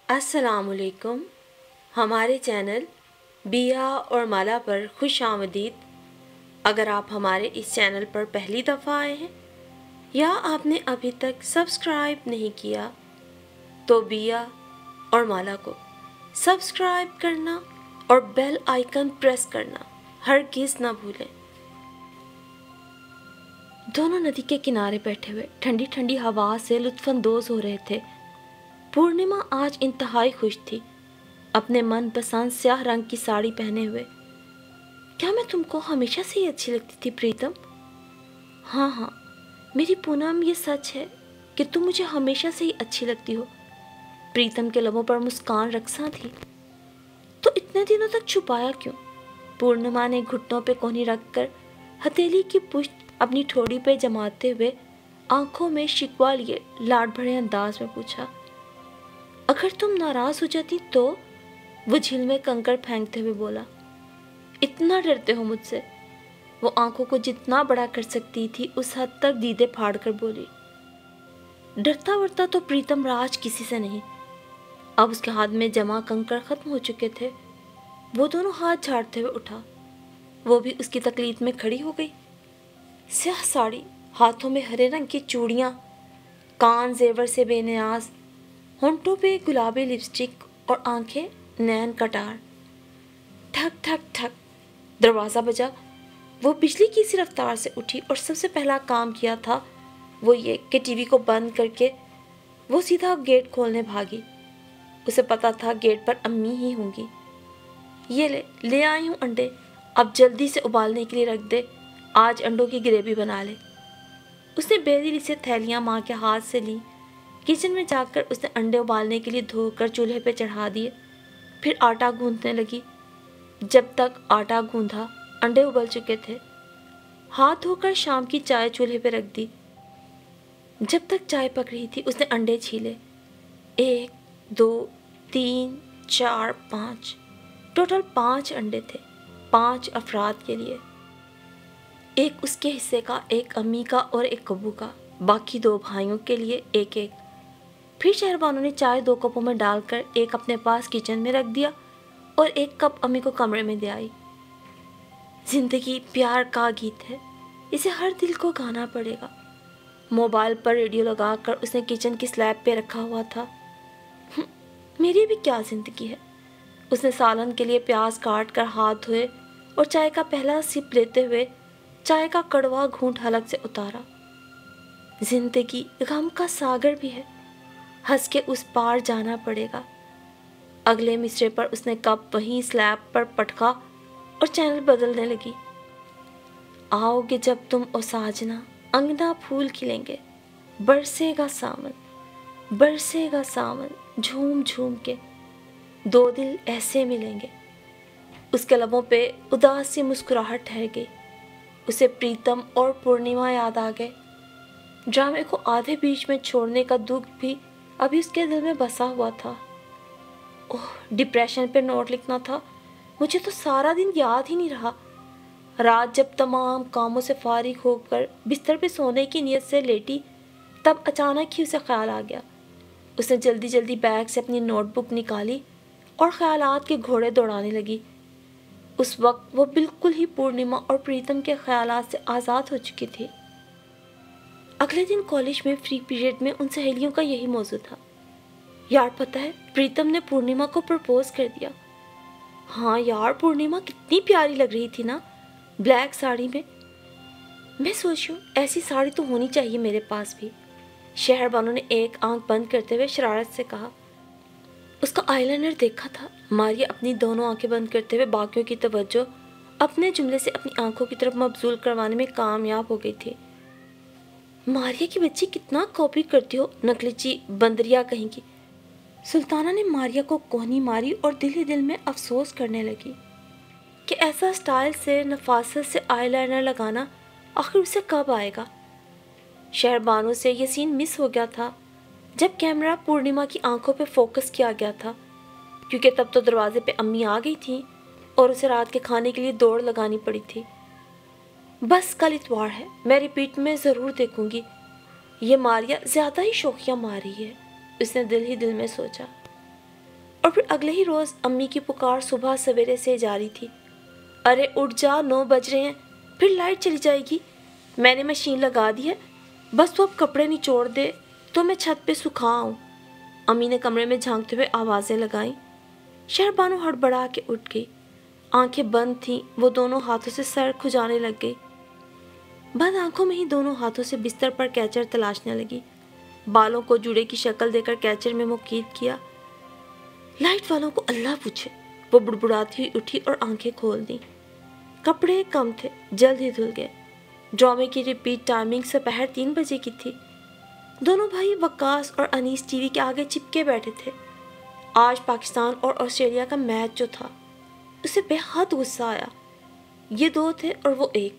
السلام علیکم. ہمارے چینل بیا اور مالا پر خوش آمدید. اگر آپ ہمارے اس چینل پر پہلی دفعہ آئے ہیں یا آپ نے ابھی تک سبسکرائب نہیں کیا تو بیا اور مالا کو سبسکرائب کرنا اور بیل آئیکن پریس کرنا ہرگز نہ بھولیں. دونوں ندی کے کنارے بیٹھے ہوئے ٹھنڈی ٹھنڈی ہوا سے لطف اندوز ہو رہے تھے. پورنیما آج انتہائی خوش تھی، اپنے من پسند سیاہ رنگ کی ساڑی پہنے ہوئے. کیا میں تم کو ہمیشہ سے ہی اچھی لگتی تھی پریتم؟ ہاں میری پونم، یہ سچ ہے کہ تم مجھے ہمیشہ سے ہی اچھی لگتی ہو. پریتم کے لبوں پر مسکان رقصاں تھی. تو اتنے دنوں تک چھپایا کیوں؟ پورنیما نے گھٹنوں پہ کونی رکھ کر ہتھیلی کی پشت اپنی ٹھوڑی پہ جماتے ہوئے آنکھوں میں شکوہ لیے لاڈ بھرے انداز میں پوچھا. اگر تم ناراض ہو جاتی تو؟ وہ جھیل میں کنکر پھینکتے ہوئے بولا. اتنا ڈرتے ہو مجھ سے؟ وہ آنکھوں کو جتنا بڑا کر سکتی تھی اس حد تک دیدے پھاڑ کر بولی. ڈرتا ورتا تو پریتم راج کسی سے نہیں. اب اس کے ہاتھ میں جمع کنکر ختم ہو چکے تھے. وہ دونوں ہاتھ جھاڑتے ہوئے اٹھا. وہ بھی اس کی تقلید میں کھڑی ہو گئی. سیاہ ساڑی، ہاتھوں میں ہرے رنگ کی چوڑیاں، کان زیور سے بے نیاز، ہونٹوں پہ گلابی لپسٹک اور آنکھیں نین کٹار. ٹھک ٹھک ٹھک دروازہ بجا. وہ بجلی کی سی رفتار سے اٹھی اور سب سے پہلا کام کیا تھا وہ یہ کہ ٹی وی کو بند کر کے وہ سیدھا گیٹ کھولنے بھاگی. اسے پتا تھا گیٹ پر امی ہی ہوں گی. یہ لے آئی ہوں انڈے، اب جلدی سے ابالنے کے لیے رکھ دے، آج انڈوں کی گریوی بنا لے. اس نے بے دلی سے تھیلیاں ماں کے ہاتھ سے لیں. کچن میں جا کر اس نے انڈے ابالنے کے لیے دھو کر چولہے پہ چڑھا دیے. پھر آٹا گوندھنے لگی. جب تک آٹا گوندھا انڈے ابل چکے تھے. ہاتھ دھو کر شام کی چائے چولہے پہ رکھ دی. جب تک چائے پک رہی تھی اس نے انڈے چھیلے. 1 2 3 4 5، ٹوٹل 5 انڈے تھے، 5 افراد کے لیے. ایک اس کے حصے کا، ایک امی کا اور ایک ابو کا، باقی 2 بھائیوں کے لیے ایک ایک. پھر شہربانو نے چائے 2 کپوں میں ڈال کر ایک اپنے پاس کچن میں رکھ دیا اور ایک کپ امی کو کمرے میں دے آئی. زندگی پیار کا گیت ہے، اسے ہر دل کو گانا پڑے گا. موبائل پر ریڈیو لگا کر اس نے کچن کی سلیب پہ رکھا ہوا تھا. میری بھی کیا زندگی ہے. اس نے سالن کے لیے پیاز کاٹ کر ہاتھ دھوئے اور چائے کا پہلا سپ لیتے ہوئے چائے کا کڑوا گھونٹ حلق سے اتارا. زندگی غم کا ساگر بھی ہے، ہنس کے اس پار جانا پڑے گا. اگلے مصرے پر اس نے کپ وہیں سلیب پر پٹکا اور چینل بدلنے لگی. آؤ گے جب تم او ساجنا، انگنا پھول کھلیں گے، برسے گا ساون، برسے گا ساون جھوم جھوم کے، 2 دل ایسے ملیں گے. اس کے لبوں پہ اداس سی مسکراہٹ ٹھہر گئی. اسے پریتم اور پورنیما یاد آ گئے. ڈرامے کو آدھے بیچ میں چھوڑنے کا دکھ بھی ابھی اس کے دل میں بسا ہوا تھا. اوہ، ڈپریشن پہ نوٹ لکھنا تھا. مجھے تو سارا دن یاد ہی نہیں رہا. رات جب تمام کاموں سے فارغ ہو کر بستر پہ سونے کی نیت سے لیٹی تب اچانک ہی اسے خیال آ گیا. اس نے جلدی جلدی بیگ سے اپنی نوٹ بک نکالی اور خیالات کے گھوڑے دوڑانے لگی. اس وقت وہ بالکل ہی پورنیما اور پریتم کے خیالات سے آزاد ہو چکی تھی. اگلے دن کالج میں فری پیریڈ میں ان سہیلیوں کا یہی موضوع تھا. یار پتہ ہے پریتم نے پورنیما کو پرپوز کر دیا. ہاں یار، پورنیما کتنی پیاری لگ رہی تھی نا بلیک ساڑی میں. میں سوچوں ایسی ساڑی تو ہونی چاہیے میرے پاس بھی. شہربانو نے ایک آنکھ بند کرتے ہوئے شرارت سے کہا. اس کا آئی لائنر دیکھا تھا؟ ماریا اپنی دونوں آنکھیں بند کرتے ہوئے باقیوں کی توجہ اپنے جملے سے اپنی آنکھوں کی طرف مبذول کروانے میں کامیاب ہو گئی تھی. ماریا کی بچی کتنا کاپی کرتی ہو، نقلچی بندریا کہیں کی. سلطانہ نے ماریا کو کوہنی ماری اور دل ہی دل میں افسوس کرنے لگی کہ ایسا سٹائل سے نفاست سے آئی لائنر لگانا آخر اسے کب آئے گا. شہربانو سے یہ سین مس ہو گیا تھا جب کیمرہ پورنیما کی آنکھوں پہ فوکس کیا گیا تھا، کیونکہ تب تو دروازے پہ امی آ گئی تھیں اور اسے رات کے کھانے کے لیے دوڑ لگانی پڑی تھی. بس کل اتوار ہے، میں ریپیٹ میں ضرور دیکھوں گی. یہ ماریا زیادہ ہی شوخیاں مار رہی ہے، اس نے دل ہی دل میں سوچا. और फिर अगले ही रोज़ अम्मी की पुकार सुबह सवेरे से जारी थी। अरे उठ जा, 9 बज रहे हैं, फिर लाइट चली जाएगी। मैंने मशीन लगा दी है, बस तो अब कपड़े निचोड़ दे तो मैं छत पे सुखा आऊँ। अम्मी ने कमरे में झांकते हुए आवाज़ें लगाईं। शहरबानो हड़बड़ा के उठ गई। आंखें बंद थीं, वो दोनों हाथों से सर खुजाने लग गई। बंद आंखों में ही दोनों हाथों से बिस्तर पर कैचर तलाशने लगी। बालों को जूड़े की शक्ल देकर कैचर में मुकीद किया। लाइट वालों को अल्लाह पूछे। वो बुड़बुड़ाती हुई उठी और आंखें खोल दी। कपड़े कम थे, जल्द ही धुल गए। ड्रामे की रिपीट टाइमिंग दोपहर 3 बजे की थी। दोनों भाई वकास और अनीस टीवी के आगे चिपके बैठे थे। आज पाकिस्तान और ऑस्ट्रेलिया का मैच जो था, उसे बेहद गुस्सा आया। ये 2 थे और वो 1।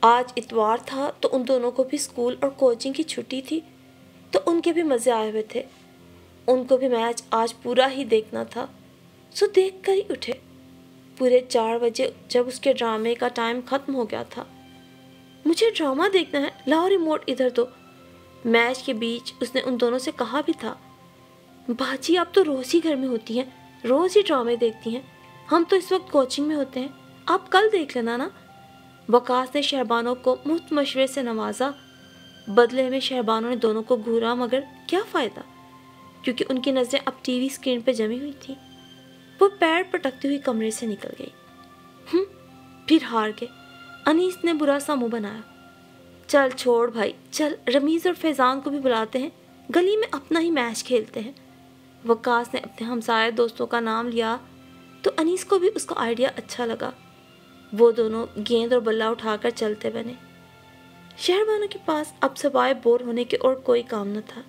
आज इतवार था तो उन दोनों को भी स्कूल और कोचिंग की छुट्टी थी, तो उनके भी मज़े आए हुए थे। उनको भी मैच आज पूरा ही देखना था, सो देख कर ही उठे। पूरे 4 बजे जब उसके ड्रामे का टाइम ख़त्म हो गया था। मुझे ड्रामा देखना है, लाओ रिमोट इधर दो। मैच के बीच उसने उन दोनों से कहा भी था। बाजी आप तो रोज़ ही घर में होती हैं, रोज़ ही ड्रामे देखती हैं। हम तो इस वक्त कोचिंग में होते हैं, आप कल देख लेना ना। वकास ने शहरबानो को मुफ्त मशवरे से नवाजा। बदले में शहरबानो ने दोनों को घूरा, मगर क्या फ़ायदा, क्योंकि उनकी नज़रें अब टीवी स्क्रीन पर जमी हुई थी। वो पैर पटकती हुई कमरे से निकल गई। फिर हार गए। अनीस ने बुरा सा मुंह बनाया। चल छोड़ भाई, चल रमीज़ और फैज़ान को भी बुलाते हैं, गली में अपना ही मैच खेलते हैं। वकास ने अपने हमसाये दोस्तों का नाम लिया तो अनीस को भी उसका आइडिया अच्छा लगा। वो दोनों गेंद और बल्ला उठाकर चलते बने। शहरबानो के पास अब सवाए बोर होने के और कोई काम न था।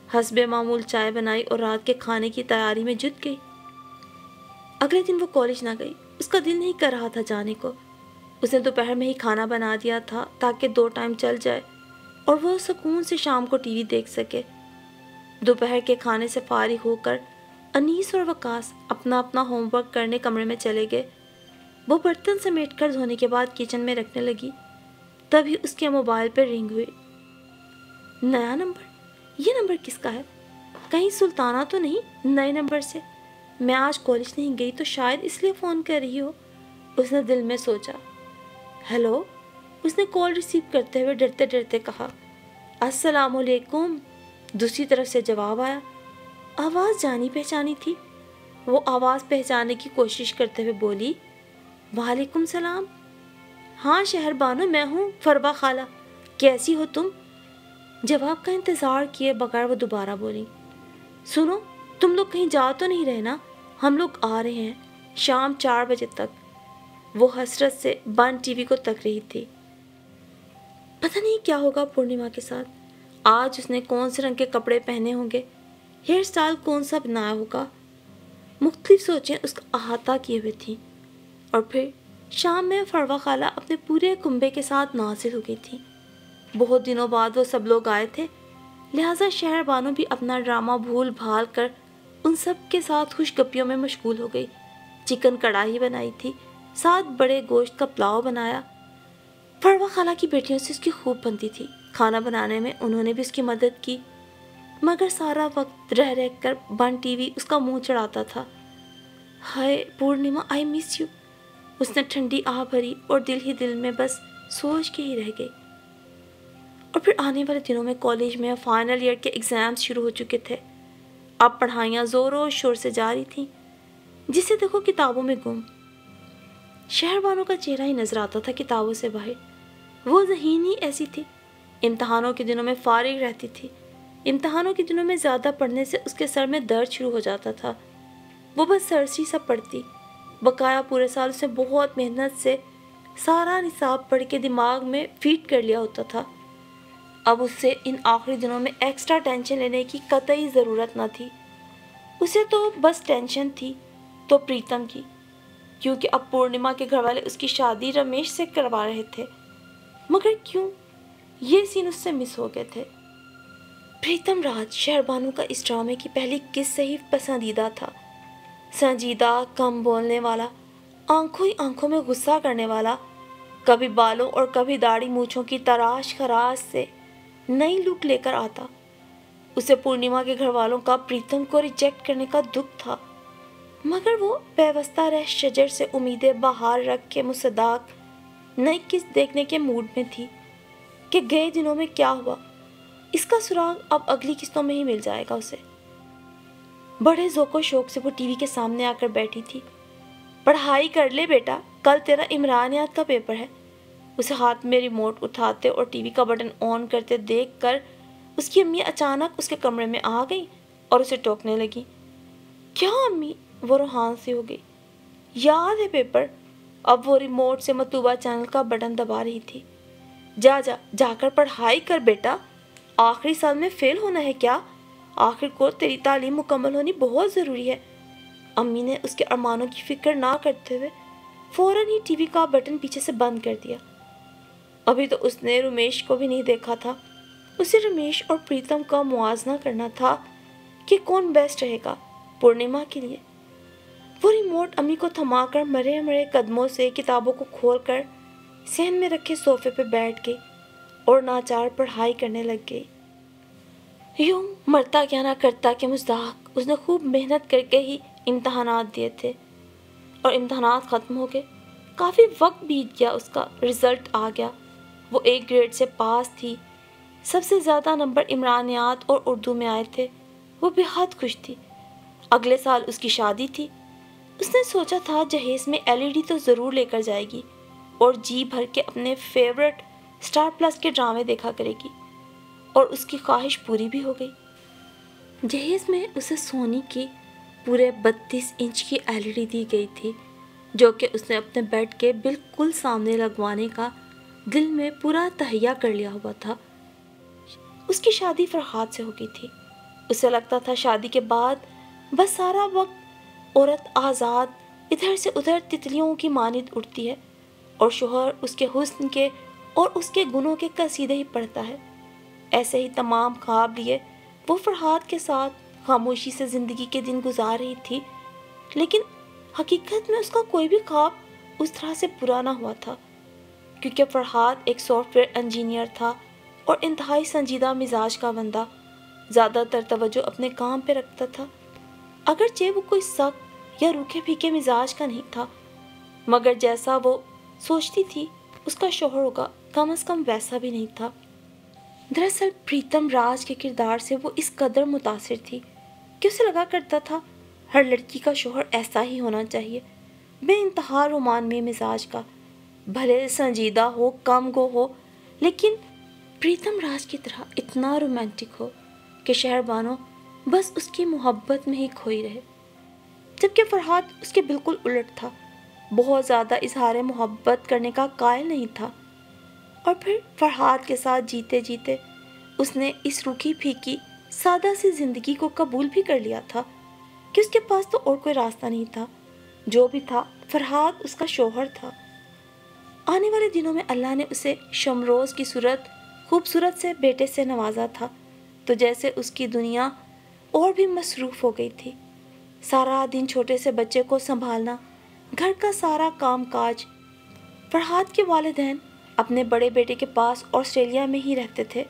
हस्बे मामूल चाय बनाई और रात के खाने की तैयारी में जुट गई। अगले दिन वो कॉलेज ना गई, उसका दिल नहीं कर रहा था जाने को। उसने दोपहर में ही खाना बना दिया था ताकि 2 टाइम चल जाए और वो सुकून से शाम को टीवी देख सके। दोपहर के खाने से फारिग होकर अनीस और वकास अपना अपना होमवर्क करने कमरे में चले गए। वो बर्तन समेटकर धोने के बाद किचन में रखने लगी, तभी उसके मोबाइल पर रिंग हुई। नया नंबर? ये नंबर किसका है? कहीं सुल्ताना तो नहीं नए नंबर से? मैं आज कॉलेज नहीं गई तो शायद इसलिए फ़ोन कर रही हो, उसने दिल में सोचा। हेलो, उसने कॉल रिसीव करते हुए डरते डरते कहा। अस्सलामुअलैकुम, दूसरी तरफ से जवाब आया। आवाज़ जानी पहचानी थी। वो आवाज़ पहचानने की कोशिश करते हुए बोली, वालेकुम सलाम। हाँ शहरबानो, मैं हूँ फरवा खाला, कैसी हो तुम? जवाब का इंतज़ार किए बगैर वो दोबारा बोली, सुनो, तुम लोग कहीं जा तो नहीं रहे ना? हम लोग आ रहे हैं शाम 4 बजे तक। वो हसरत से बंद टीवी को तक रही थी। पता नहीं क्या होगा पूर्णिमा के साथ। आज उसने कौन से रंग के कपड़े पहने होंगे, हेयर स्टाइल कौन सा बनाया होगा। मुख्तलिफ सोचें उसका अहाता किए हुए थी। और फिर शाम में फरवा खाला अपने पूरे कुंबे के साथ नाजिल हो गई थी। बहुत दिनों बाद वो सब लोग आए थे, लिहाजा शहरबानो भी अपना ड्रामा भूल भाल कर उन सब के साथ खुशगपियों में मशगूल हो गई। चिकन कढ़ाई बनाई थी, 7 बड़े गोश्त का पुलाव बनाया। फरवा खाला की बेटियों से उसकी खूब बनती थी। खाना बनाने में उन्होंने भी उसकी मदद की, मगर सारा वक्त रह रह कर बंद टीवी उसका मुंह चढ़ाता था। हाय पूर्णिमा, आई मिस यू, उसने ठंडी आह भरी और दिल ही दिल में बस सोच के ही रह गई। और फिर आने वाले दिनों में कॉलेज में फाइनल ईयर के एग्ज़ाम्स शुरू हो चुके थे। अब पढ़ाइयाँ ज़ोरों शोर से जारी थीं, जिसे देखो किताबों में गुम। शहरबानो का चेहरा ही नजर आता था किताबों से बाहर। वो ज़हीन ही ऐसी थी। इम्तहानों के दिनों में फारिग रहती थी। इम्तहानों के दिनों में ज़्यादा पढ़ने से उसके सर में दर्द शुरू हो जाता था। वो बस सरसी सा पढ़ती। बकाया पूरे साल उसे बहुत मेहनत से सारा निसाब पढ़ के दिमाग में फीड कर लिया होता था। अब उससे इन आखिरी दिनों में एक्स्ट्रा टेंशन लेने की कतई ज़रूरत न थी। उसे तो बस टेंशन थी तो प्रीतम की, क्योंकि अब पूर्णिमा के घर वाले उसकी शादी रमेश से करवा रहे थे। मगर क्यों? ये सीन उससे मिस हो गए थे। प्रीतम राज शहरबानो का इस ड्रामे की पहली किस से ही पसंदीदा था। संजीदा, कम बोलने वाला, आंखों ही आंखों में गुस्सा करने वाला, कभी बालों और कभी दाढ़ी मूछों की तराश खराश से नई लुक लेकर आता। उसे पूर्णिमा के घर वालों का प्रीतम को रिजेक्ट करने का दुख था, मगर वो बेवस्ता रह शजर से उम्मीदें बाहर रख के मुसद्दाक नई किस्त देखने के मूड में थी कि गए दिनों में क्या हुआ। इसका सुराग अब अगली किस्तों में ही मिल जाएगा उसे। बड़े ज़ौक़ शौक से वो टीवी के सामने आकर बैठी थी। पढ़ाई कर ले बेटा, कल तेरा इमरानियात का पेपर है। उसे हाथ में रिमोट उठाते और टीवी का बटन ऑन करते देखकर उसकी अम्मी अचानक उसके कमरे में आ गई और उसे टोकने लगी। क्या अम्मी? वो रूहान सी हो गई। याद है पेपर? अब वो रिमोट से मतलूबा चैनल का बटन दबा रही थी। जाकर पढ़ाई कर बेटा, आखिरी साल में फेल होना है क्या? आखिर को तेरी तालीम मुकम्मल होनी बहुत ज़रूरी है। अम्मी ने उसके अरमानों की फिक्र ना करते हुए फौरन ही टीवी का बटन पीछे से बंद कर दिया। अभी तो उसने रमेश को भी नहीं देखा था। उसे रमेश और प्रीतम का मुआवजा करना था कि कौन बेस्ट रहेगा पूर्णिमा के लिए। वो रिमोट अम्मी को थमाकर मरे मरे कदमों से किताबों को खोलकर सहन में रखे सोफे पे बैठ गई और नाचार पढ़ाई करने लग गई। यूं मरता क्या ना करता के मुस्ताक उसने खूब मेहनत करके ही इम्तहानात दिए थे और इम्तहानात ख़त्म हो गए। काफ़ी वक्त बीत गया, उसका रिज़ल्ट आ गया। वो 1 ग्रेड से पास थी। सबसे ज़्यादा नंबर इमरानियात और उर्दू में आए थे। वो बेहद खुश थी। अगले साल उसकी शादी थी। उसने सोचा था जहेज़ में LED तो ज़रूर लेकर जाएगी और जी भर के अपने फेवरेट स्टार प्लस के ड्रामे देखा करेगी, और उसकी ख्वाहिश पूरी भी हो गई। जहेज़ में उसे सोनी की पूरे 32 इंच की LED दी गई थी, जो कि उसने अपने बेड के बिल्कुल सामने लगवाने का दिल में पूरा तहैया कर लिया हुआ था। उसकी शादी फरहाद से हो गई थी। उसे लगता था शादी के बाद बस सारा वक्त औरत आज़ाद इधर से उधर तितलियों की मानिंद उड़ती है और शोहर उसके हुस्न के और उसके गुनों के कसीदे ही पढ़ता है। ऐसे ही तमाम ख्वाब लिए वो फरहाद के साथ खामोशी से ज़िंदगी के दिन गुजार रही थी, लेकिन हकीकत में उसका कोई भी ख्वाब उस तरह से पूरा ना हुआ था, क्योंकि फरहाद एक सॉफ्टवेयर इंजीनियर था और इंतहाई संजीदा मिजाज का बंदा। ज़्यादातर तवज्जो अपने काम पे रखता था। अगरचे वो कोई सख्त या रूखे फीके मिजाज का नहीं था, मगर जैसा वो सोचती थी उसका शौहर होगा कम से कम वैसा भी नहीं था। दरअसल प्रीतम राज के किरदार से वो इस कदर मुतासिर थी कि उसे लगा करता था हर लड़की का शौहर ऐसा ही होना चाहिए, बेइंतहा रोमानवी मिजाज का, भले संजीदा हो कम गो हो, लेकिन प्रीतम राज की तरह इतना रोमांटिक हो कि शहरबानो बस उसकी मोहब्बत में ही खोई रहे। जबकि फरहाद उसके बिल्कुल उलट था, बहुत ज़्यादा इजहार मोहब्बत करने का कायल नहीं था। और फिर फरहाद के साथ जीते जीते उसने इस रूखी फीकी सादा सी ज़िंदगी को कबूल भी कर लिया था कि उसके पास तो और कोई रास्ता नहीं था। जो भी था, फरहाद उसका शौहर था। आने वाले दिनों में अल्लाह ने उसे शमरोज़ की खूबसूरत से बेटे से नवाजा था, तो जैसे उसकी दुनिया और भी मसरूफ़ हो गई थी। सारा दिन छोटे से बच्चे को संभालना, घर का सारा काम काज। फरहाद के वालिदैन अपने बड़े बेटे के पास ऑस्ट्रेलिया में ही रहते थे।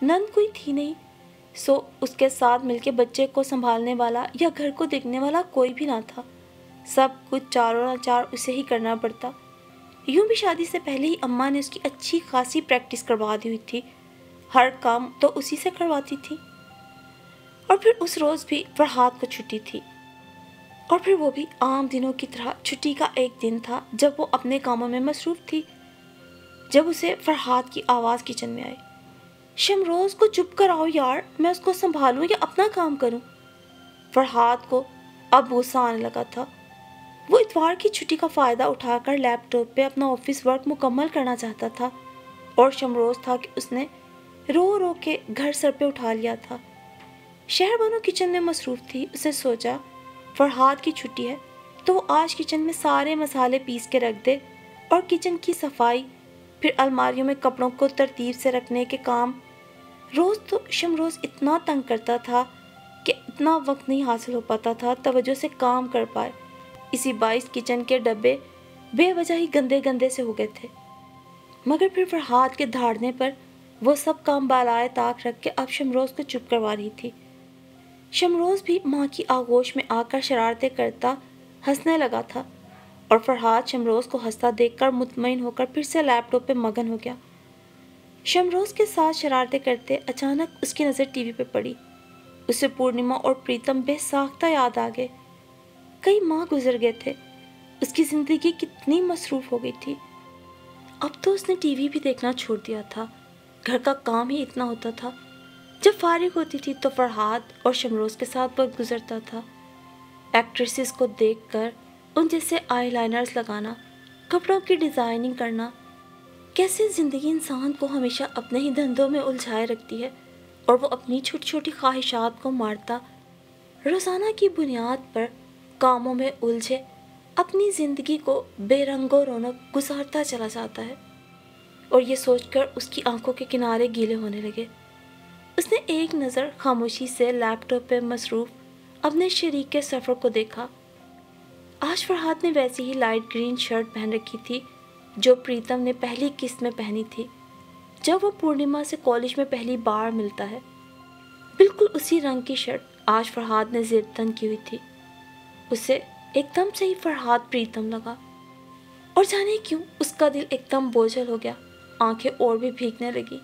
नंद कोई थी नहीं, सो उसके साथ मिलके बच्चे को संभालने वाला या घर को देखने वाला कोई भी ना था। सब कुछ चारों ना चार उसे ही करना पड़ता। यूं भी शादी से पहले ही अम्मा ने उसकी अच्छी खासी प्रैक्टिस करवा दी हुई थी। हर काम तो उसी से करवाती थी। और फिर उस रोज़ भी फरहाद को छुट्टी थी, और फिर वो भी आम दिनों की तरह छुट्टी का एक दिन था जब वो अपने कामों में मसरूफ़ थी। जब उसे फरहाद की आवाज़ किचन में आई, शमरोज़ को चुप कराओ यार, मैं उसको संभालूं या अपना काम करूं। फरहाद को अब गुस्सा आने लगा था। वो इतवार की छुट्टी का फ़ायदा उठाकर लैपटॉप पे अपना ऑफिस वर्क मुकम्मल करना चाहता था, और शमरोज़ था कि उसने रो रो के घर सर पे उठा लिया था। शहरबानो किचन में मसरूफ़ थी। उसने सोचा फरहाद की छुट्टी है तो वो आज किचन में सारे मसाले पीस के रख दे और किचन की सफाई, फिर अलमारियों में कपड़ों को तरतीब से रखने के काम। रोज़ तो शमरोज़ इतना तंग करता था कि इतना वक्त नहीं हासिल हो पाता था तवज्जो से काम कर पाए। इसी बाइस किचन के डब्बे बेवजह ही गंदे गंदे से हो गए थे। मगर फिर फरहाद के धाड़ने पर وہ سب کام بالائے طاق رکھ کے اب شمروز کو چپ کروا رہی تھی۔ شمروز بھی ماں کی آغوش میں آ کر شرارتیں کرتا ہنسنے لگا تھا، اور فرحاد شمروز کو ہنستا دیکھ کر مطمئن ہو کر پھر سے لیپ ٹاپ پہ مگن ہو گیا۔ شمروز کے ساتھ شرارتیں کرتے اچانک اس کی نظر ٹی وی پہ پڑی۔ اسے پورنیما اور پریتم بے ساختہ یاد آ گئے۔ کئی ماہ گزر گئے تھے، اس کی زندگی کتنی مصروف ہو گئی تھی۔ اب تو اس نے ٹی وی بھی دیکھنا چھوڑ دیا تھا، گھر کا کام ہی اتنا ہوتا تھا۔ جب فارغ ہوتی تھی تو فرحاد اور شمروز کے ساتھ وقت گزرتا تھا۔ ایکٹریسز کو دیکھ کر ان جیسے آئی لائنرز لگانا، کپڑوں کی ڈیزائننگ کرنا، کیسے زندگی انسان کو ہمیشہ اپنے ہی دھندوں میں الجھائے رکھتی ہے اور وہ اپنی چھوٹی چھوٹی خواہشات کو مارتا روزانہ کی بنیاد پر کاموں میں الجھے اپنی زندگی کو بے رنگ و رونق گزارتا چلا جاتا ہے۔ اور یہ سوچ کر اس کی آنکھوں کے کنارے گیلے ہونے لگے۔ اس نے ایک نظر خاموشی سے لیپ ٹاپ پہ مصروف اپنے شریک کے سفر کو دیکھا۔ آج فرحاد نے ویسی ہی لائٹ گرین شرٹ پہن رکھی تھی جو پریتم نے پہلی قسط میں پہنی تھی جب وہ پورنیما سے کالج میں پہلی بار ملتا ہے۔ بالکل اسی رنگ کی شرٹ آج فرحاد نے زیر تن کی ہوئی تھی۔ اسے ایک دم سے ہی فرحاد پریتم لگا، اور جانے کیوں اس کا دل ایک دم بوجھل ہو گیا، آنکھیں اور بھی بھیگنے لگی۔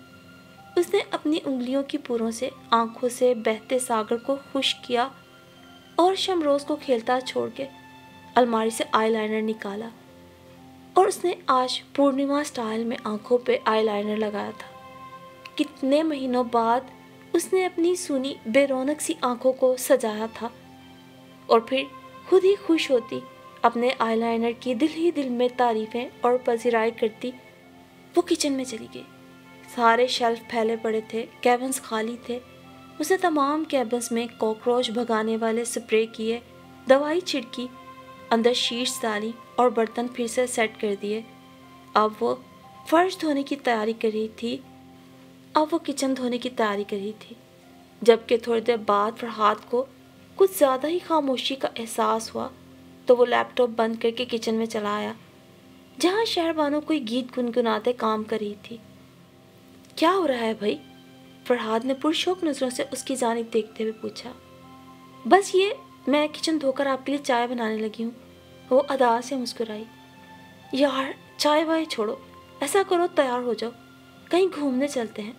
اس نے اپنی انگلیوں کی پوروں سے آنکھوں سے بہتے ساگر کو خشک کیا اور شمروز کو کھیلتا چھوڑ کے الماری سے آئی لائنر نکالا، اور اس نے آج پورنیما سٹائل میں آنکھوں پہ آئی لائنر لگایا تھا۔ کتنے مہینوں بعد اس نے اپنی سونی بے رونق سی آنکھوں کو سجایا تھا، اور پھر خود ہی خوش ہوتی اپنے آئی لائنر کی دل ہی دل میں تعریفیں اور پذیرائی کرتی وہ کچن میں چلی گئی۔ سارے شیلف پھیلے پڑے تھے، کیبنز خالی تھے۔ اسے تمام کیبنز میں کاکروچ بھگانے والے سپرے کیے، دوائی چھڑکی، اندر شیٹس ڈالی اور برتن پھر سے سیٹ کر دیے۔ اب وہ فرش دھونے کی تیاری کر رہی تھی، اب وہ کچن دھونے کی تیاری کر رہی تھی، جبکہ تھوڑی دیر بعد فرحاد کو کچھ زیادہ ہی خاموشی کا احساس ہوا تو وہ لیپ ٹاپ بند کر کے کچن میں چلا آیا جہاں شہربانو کوئی گیت گنگناتے کام کر رہی تھی۔ کیا ہو رہا ہے بھائی؟ فرحاد نے پرشوق نظروں سے اس کی جانب دیکھتے ہوئے پوچھا۔ بس یہ میں کچن دھو کر آپ کے لیے چائے بنانے لگی ہوں، وہ ادا سے مسکرائی۔ یار چائے وائے چھوڑو، ایسا کرو تیار ہو جاؤ، کہیں گھومنے چلتے ہیں۔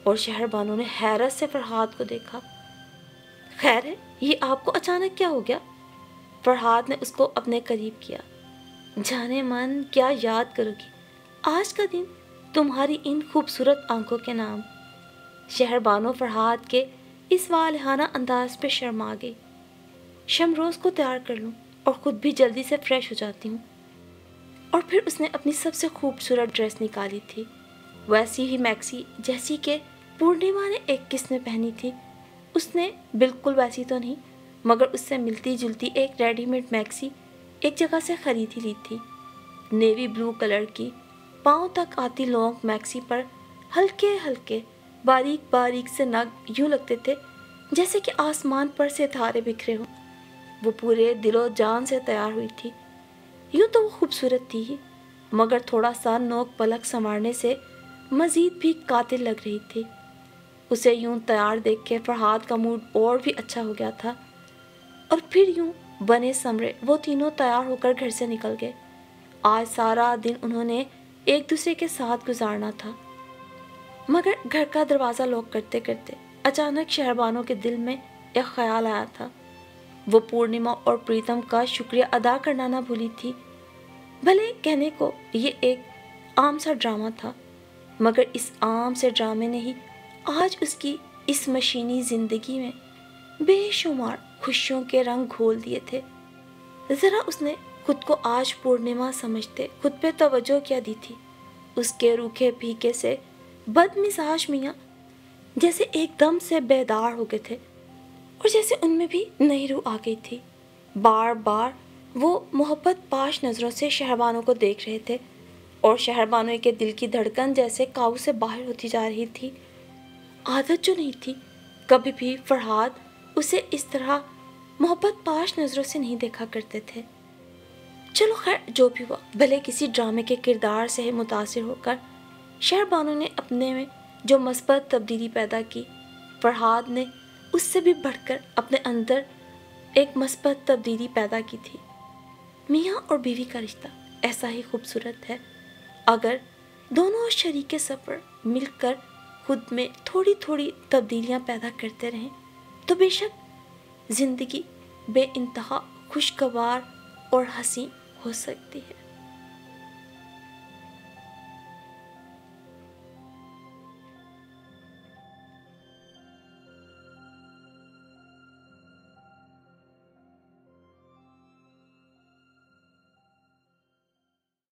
اور شہربانو نے حیرت سے فرحاد کو دیکھا۔ خیر ہے، یہ آپ کو اچانک کیا ہو گیا؟ فرحاد نے اس کو اپنے قریب کیا۔ جانے من کیا یاد کرو گی آج کا دن تمہاری ان خوبصورت آنکھوں کے نام۔ شہربانو فرحاد کے اس والہانہ انداز پہ شرما گئی۔ شمروز کو تیار کر لوں اور خود بھی جلدی سے فریش ہو جاتی ہوں۔ اور پھر اس نے اپنی سب سے خوبصورت ڈریس نکالی تھی، ویسی ہی میکسی جیسی کہ پورنیما نے ایک قسط میں پہنی تھی۔ اس نے بالکل ویسی تو نہیں، مگر اس سے ملتی جلتی ایک ریڈی میڈ میکسی ایک جگہ سے خرید ہی لی تھی۔ نیوی بلو کلر کی پاؤں تک آتی لانگ میکسی پر ہلکے ہلکے باریک باریک سے نگ یوں لگتے تھے جیسے کہ آسمان پر ستارے بکھرے ہوں۔ وہ پورے دل و جان سے تیار ہوئی تھی۔ یوں تو وہ خوبصورت تھی ہی، مگر تھوڑا سا نوک پلک سنوارنے سے مزید بھی قاتل لگ رہی تھی۔ اسے یوں تیار دیکھ کے فرحاد کا موڈ اور بھی اچھا ہو گیا تھا، اور پھر یوں بنے سمرے وہ تینوں تیار ہو کر گھر سے نکل گئے۔ آج سارا دن انہوں نے ایک دوسرے کے ساتھ گزارنا تھا، مگر گھر کا دروازہ لاک کرتے کرتے اچانک شہربانو کے دل میں ایک خیال آیا تھا۔ وہ پورنیما اور پریتم کا شکریہ ادا کرنا نہ بھولی تھی۔ بھلے کہنے کو یہ ایک عام سا ڈرامہ تھا، مگر اس عام سے ڈرامے نے ہی آج اس کی اس مشینی زندگی میں بے شمار خوشیوں کے رنگ گھول دیے تھے۔ ذرا اس نے خود کو آج پورنیما سمجھتے خود پہ توجہ کیا دی تھی۔ اس کے روکھے پھیکے سے بد مزاج میاں جیسے ایک دم سے بیدار ہو گئے تھے، اور جیسے ان میں بھی نئی روح آ گئی تھی۔ بار بار وہ محبت پاش نظروں سے شہربانو کو دیکھ رہے تھے، اور شہربانو کے دل کی دھڑکن جیسے قابو سے باہر ہوتی جا رہی تھی۔ عادت جو نہیں تھی، کبھی بھی فرحاد اسے اس طرح محبت پاش نظروں سے نہیں دیکھا کرتے تھے۔ چلو خیر جو بھی ہوا، بھلے کسی ڈرامے کے کردار سے متاثر ہو کر شہربانو نے اپنے میں جو مثبت تبدیلی پیدا کی۔ فرحاد نے اس سے بھی بڑھ کر اپنے اندر ایک مثبت تبدیلی پیدا کی تھی۔ میاں اور بیوی کا رشتہ ایسا ہی خوبصورت ہے۔ اگر دونوں شریک سفر مل کر خود میں تھوڑی تھوڑی تبدیلیاں پیدا کرتے رہیں تو بے شک زندگی بے انتہا خوشگوار اور حسین ہو سکتی ہے۔